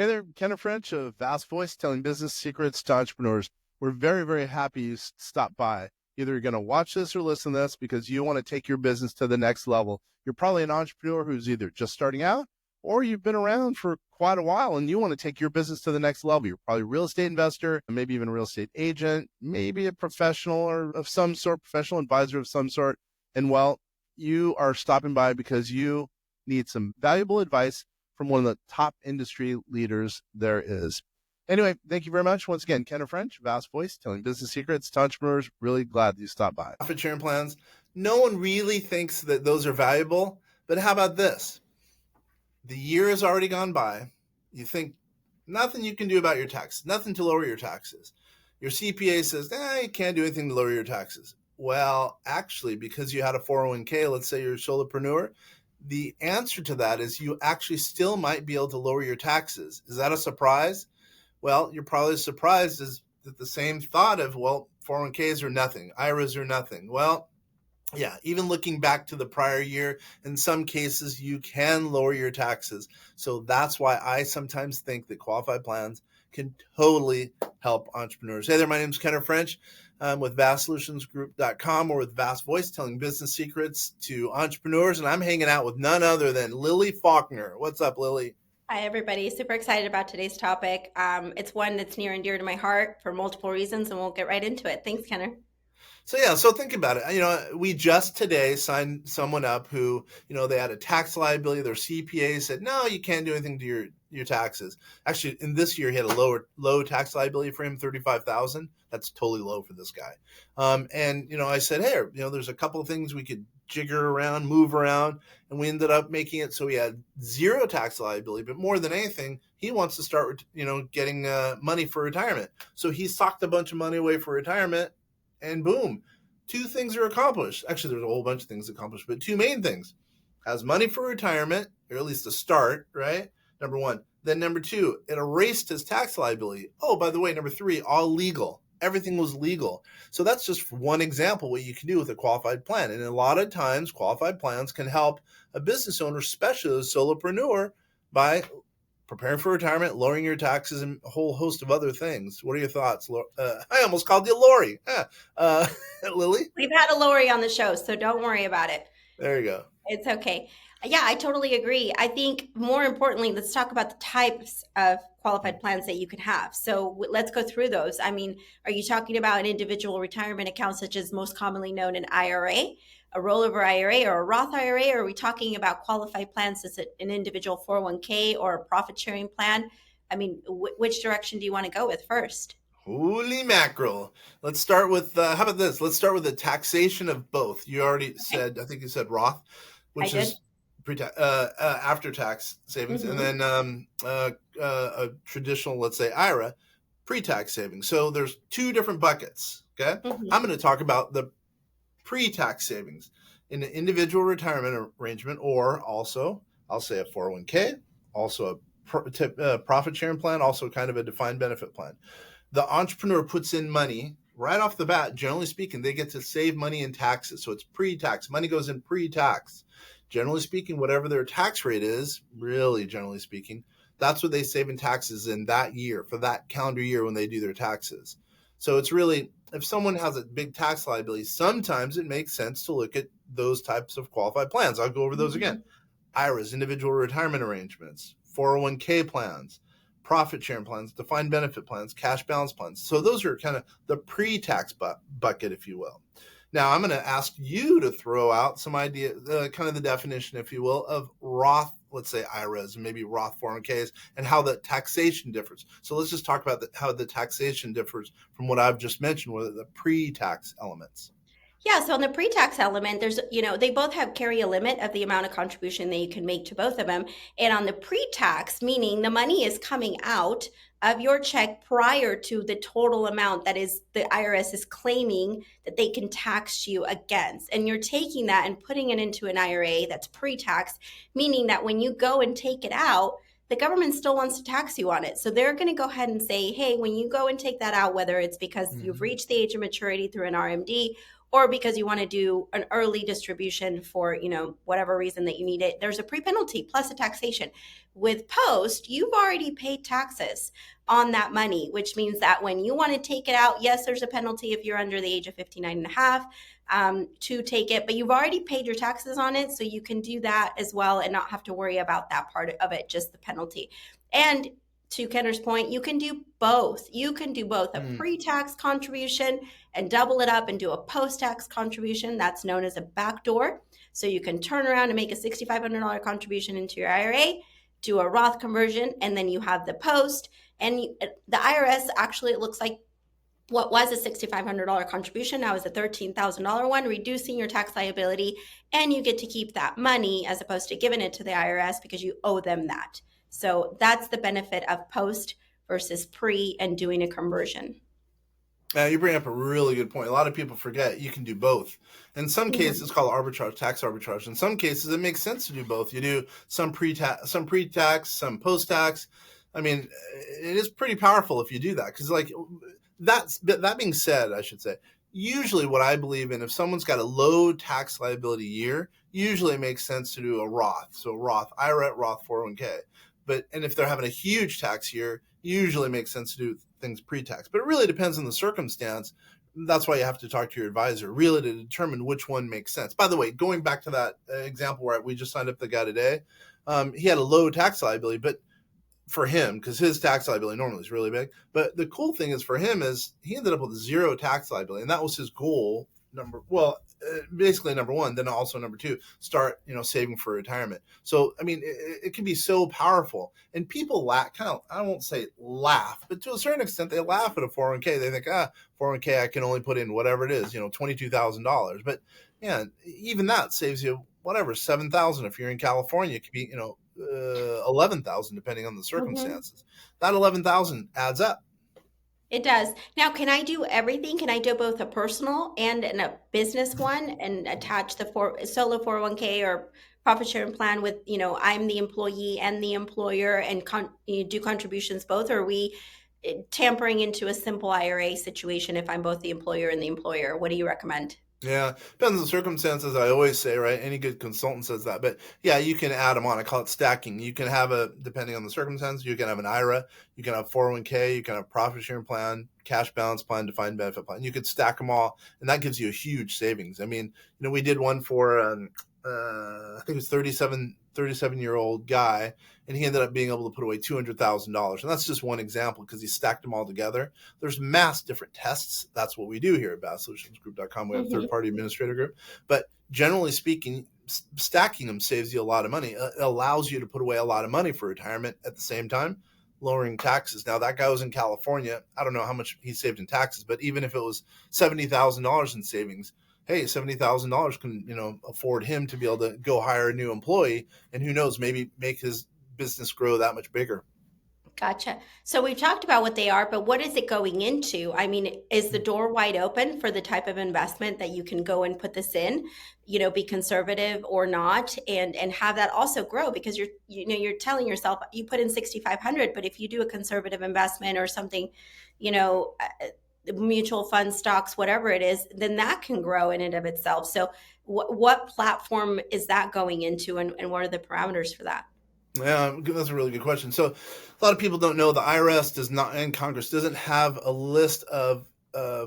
Hey there, Ken French of Vast Voice, telling business secrets to entrepreneurs. We're very, very happy you stopped by. Either you're going to watch this or listen to this because you want to take your business to the next level. You're probably an entrepreneur who's either just starting out or you've been around for quite a while and you want to take your business to the next level. You're probably a real estate investor, maybe even a real estate agent, maybe a professional or of some sort, professional advisor of some sort. And well, you are stopping by because you need some valuable advice from one of the top industry leaders there is. Anyway, thank you very much. Once again, Ken French, Vast Voice, telling business secrets to entrepreneurs. Really glad that you stopped by. Profit sharing plans. No one really thinks that those are valuable, but how about this? The year has already gone by. You think nothing you can do about your taxes, nothing to lower your taxes. Your CPA says, you can't do anything to lower your taxes. Well, actually, because you had a 401k, let's say you're a solopreneur, the answer to that is you actually still might be able to lower your taxes. Is that a surprise? Well, you're probably surprised is that the same thought of, 401ks are nothing, IRAs are nothing. Well, yeah, even looking back to the prior year, in some cases, you can lower your taxes. So that's why I sometimes think that qualified plans can totally help entrepreneurs. Hey there, my name is Ken French. I'm with vastsolutionsgroup.com or with Vast Voice, telling business secrets to entrepreneurs. And I'm hanging out with none other than Lily Faulkner. What's up, Lily? Hi, everybody. Super excited about today's topic. It's one that's near and dear to my heart for multiple reasons, and we'll get right into it. Thanks, Kenner. So think about it. We just today signed someone up who, they had a tax liability. Their CPA said, no, you can't do anything to your taxes. Actually, in this year, he had a low tax liability for him, $35,000. That's totally low for this guy. I said, hey, there's a couple of things we could jigger around, move around, and we ended up making it so he had zero tax liability. But more than anything, he wants to start, getting money for retirement. So he socked a bunch of money away for retirement. And boom, two things are accomplished. Actually, there's a whole bunch of things accomplished, but two main things. Has money for retirement, or at least a start, right? Number one. Then number two, it erased his tax liability. Oh, by the way, number three, all legal. Everything was legal. So that's just one example what you can do with a qualified plan. And a lot of times, qualified plans can help a business owner, especially a solopreneur, by preparing for retirement, lowering your taxes, and a whole host of other things. What are your thoughts? I almost called you Lori. Lily? We've had a Lori on the show, so don't worry about it. There you go. It's okay. Yeah, I totally agree. I think more importantly, let's talk about the types of qualified plans that you can have. So let's go through those. I mean, are you talking about an individual retirement account, such as most commonly known an IRA, a rollover IRA, or a Roth IRA? Or are we talking about qualified plans as an individual 401k or a profit sharing plan? I mean, which direction do you want to go with first? Holy mackerel. Let's start with, how about this? Let's start with the taxation of both. You already said, I think you said Roth, which is after-tax savings, and then a traditional, let's say, IRA, pre-tax savings. So there's two different buckets, okay? I'm going to talk about the pre-tax savings in an individual retirement arrangement, or also, I'll say a 401k, also a profit sharing plan, also kind of a defined benefit plan. The entrepreneur puts in money right off the bat. Generally speaking, they get to save money in taxes. So it's pre-tax. Money goes in pre-tax. Generally speaking, whatever their tax rate is, really generally speaking, that's what they save in taxes in that year, for that calendar year when they do their taxes. So it's really, if someone has a big tax liability, sometimes it makes sense to look at those types of qualified plans. I'll go over those again. IRAs, individual retirement arrangements, 401k plans, profit sharing plans, defined benefit plans, cash balance plans. So those are kind of the pre-tax bucket, if you will. Now, I'm going to ask you to throw out some idea, kind of the definition, if you will, of Roth, let's say IRAs, and maybe Roth 401ks, and how the taxation differs. So let's just talk about how the taxation differs from what I've just mentioned, what are the pre-tax elements. Yeah, so on the pre-tax element, there's, they both carry a limit of the amount of contribution that you can make to both of them. And on the pre-tax, meaning the money is coming out of your check prior to the total amount that is the IRS is claiming that they can tax you against. And you're taking that and putting it into an IRA that's pre-tax, meaning that when you go and take it out, the government still wants to tax you on it. So they're going to go ahead and say, hey, when you go and take that out, whether it's because you've reached the age of maturity through an RMD, or because you want to do an early distribution for, whatever reason that you need it, there's a pre-penalty plus a taxation. With post, you've already paid taxes on that money, which means that when you want to take it out, yes, there's a penalty if you're under the age of 59 and a half to take it, but you've already paid your taxes on it. So you can do that as well and not have to worry about that part of it, just the penalty. And to Kenner's point, you can do both. You can do both a pre-tax contribution and double it up and do a post-tax contribution. That's known as a backdoor. So you can turn around and make a $6,500 contribution into your IRA, do a Roth conversion, and then you have the post. And the IRS, actually, it looks like what was a $6,500 contribution now is a $13,000 one, reducing your tax liability, and you get to keep that money as opposed to giving it to the IRS because you owe them that. So that's the benefit of post versus pre and doing a conversion. You bring up a really good point. A lot of people forget you can do both. In some cases, it's called arbitrage, tax arbitrage. In some cases, it makes sense to do both. You do some pre-tax, some post-tax. I mean, it is pretty powerful if you do that. Because, that being said, I should say, usually what I believe in, if someone's got a low tax liability year, usually it makes sense to do a Roth. So Roth IRA, Roth 401k. And if they're having a huge tax year, usually it makes sense to do things pre-tax. But it really depends on the circumstance. That's why you have to talk to your advisor really to determine which one makes sense. By the way, going back to that example where we just signed up the guy today, he had a low tax liability, but for him, because his tax liability normally is really big. But the cool thing is for him is he ended up with zero tax liability, and that was his goal. Basically number one, then also number two, start, saving for retirement. So, I mean, it can be so powerful, and people I won't say laugh, but to a certain extent, they laugh at a 401k. They think, 401k, I can only put in whatever it is, $22,000. But man, even that saves you whatever, $7,000. If you're in California, it could be, $11,000, depending on the circumstances. That $11,000 adds up. It does. Now, can I do everything? Can I do both a personal and a business one and attach the solo 401k or profit sharing plan with, I'm the employee and the employer and you do contributions both? Or are we tampering into a simple IRA situation if I'm both the employer and the employer? What do you recommend? Yeah, depends on the circumstances. I always say, right? Any good consultant says that. But yeah, you can add them on. I call it stacking. You can have depending on the circumstances, you can have an IRA, you can have 401k, you can have profit sharing plan, cash balance plan, defined benefit plan. You could stack them all, and that gives you a huge savings. I mean, we did one for, I think it was 37-year-old guy, and he ended up being able to put away $200,000. And that's just one example because he stacked them all together. There's mass different tests. That's what we do here at BassSolutionsGroup.com. We have a third-party administrator group. But generally speaking, stacking them saves you a lot of money. It allows you to put away a lot of money for retirement at the same time, lowering taxes. Now, that guy was in California. I don't know how much he saved in taxes, but even if it was $70,000 in savings, hey, $70,000 can, afford him to be able to go hire a new employee, and who knows, maybe make his business grow that much bigger. Gotcha. So we've talked about what they are, but what is it going into? I mean, is the door wide open for the type of investment that you can go and put this in, be conservative or not, and have that also grow? Because you're telling yourself you put in 6,500, but if you do a conservative investment or something, mutual funds, stocks, whatever it is, then that can grow in and of itself. So what platform is that going into, and what are the parameters for that? Yeah, that's a really good question. So a lot of people don't know the IRS does not, and Congress doesn't have a list of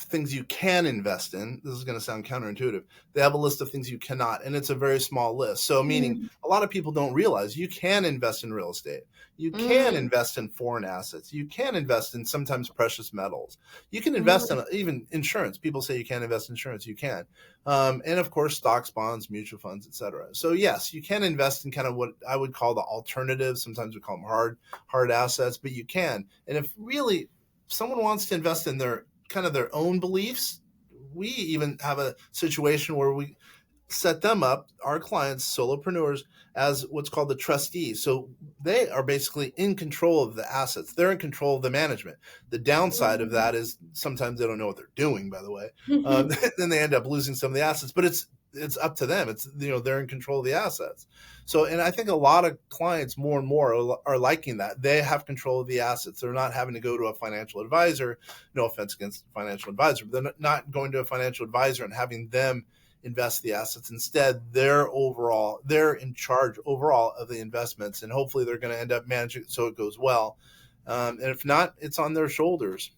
things you can invest in. This is going to sound counterintuitive. They have a list of things you cannot, and it's a very small list. So meaning a lot of people don't realize you can invest in real estate. You can invest in foreign assets. You can invest in sometimes precious metals. You can invest in even insurance. People say you can't invest in insurance. You can. And of course, stocks, bonds, mutual funds, et cetera. So yes, you can invest in kind of what I would call the alternatives. Sometimes we call them hard assets, but you can. And if really someone wants to invest in their own beliefs, we even have a situation where we set them up, our clients, solopreneurs, as what's called the trustees. So they are basically in control of the assets. They're in control of the management. The downside of that is sometimes they don't know what they're doing, by the way. Then they end up losing some of the assets, but it's it's up to them. It's, they're in control of the assets. So, and I think a lot of clients more and more are liking that. They have control of the assets. They're not having to go to a financial advisor. No offense against the financial advisor, but they're not going to a financial advisor and having them invest the assets. Instead, they're in charge overall of the investments, and hopefully they're going to end up managing it so it goes well. And if not, it's on their shoulders.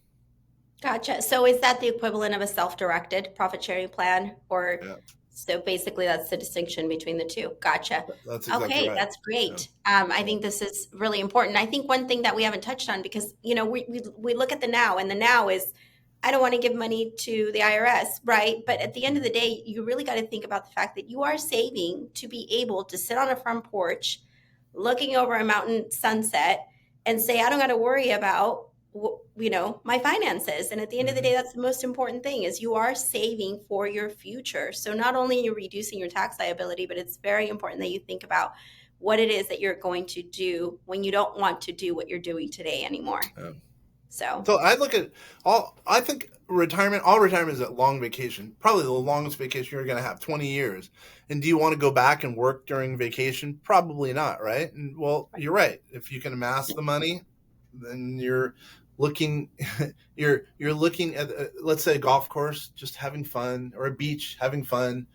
Gotcha. So is that the equivalent of a self-directed profit sharing plan? Or Yeah. so basically that's the distinction between the two. Gotcha. That's exactly Okay, right. that's great. I think this is really important. I think one thing that we haven't touched on, because we look at the now, and the now is, I don't want to give money to the IRS, right? But at the end of the day, you really got to think about the fact that you are saving to be able to sit on a front porch looking over a mountain sunset and say, I don't got to worry about my finances. And at the end of the day, that's the most important thing, is you are saving for your future. So not only are you reducing your tax liability, but it's very important that you think about what it is that you're going to do when you don't want to do what you're doing today anymore. So I look at I think all retirement is a long vacation, probably the longest vacation you're going to have, 20 years. And do you want to go back and work during vacation? Probably not, right? And well, you're right. If you can amass the money, then you're looking at, let's say, a golf course, just having fun, or a beach, having fun,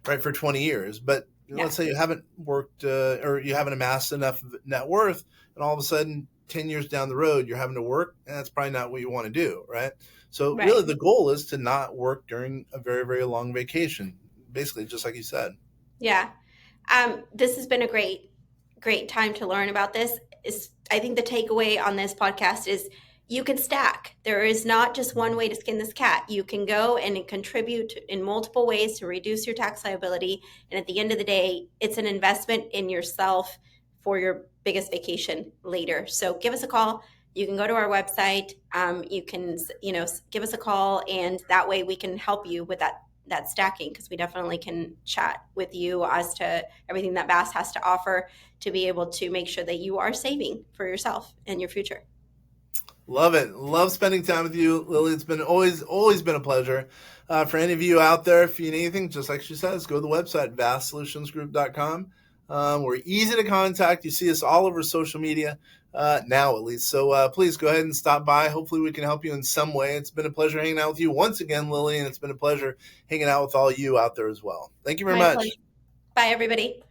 right, for 20 years. But let's say you haven't worked or you haven't amassed enough net worth, and all of a sudden 10 years down the road, you're having to work, and that's probably not what you want to do, right? So really the goal is to not work during a very, very long vacation, basically, just like you said. Yeah. This has been a great time to learn about this. I think the takeaway on this podcast is you can stack. There is not just one way to skin this cat. You can go and contribute in multiple ways to reduce your tax liability. And at the end of the day, it's an investment in yourself for your biggest vacation later. So give us a call. You can go to our website. You can, give us a call, and that way we can help you with that stacking, because we definitely can chat with you as to everything that Bass has to offer to be able to make sure that you are saving for yourself and your future. Love it. Love spending time with you, Lily. It's been always been a pleasure. For any of you out there, if you need anything, just like she says, go to the website, vastsolutionsgroup.com. We're easy to contact. You see us all over social media now, at least. So please go ahead and stop by. Hopefully we can help you in some way. It's been a pleasure hanging out with you once again, Lily, and it's been a pleasure hanging out with all you out there as well. Thank you very much. Bye, everybody.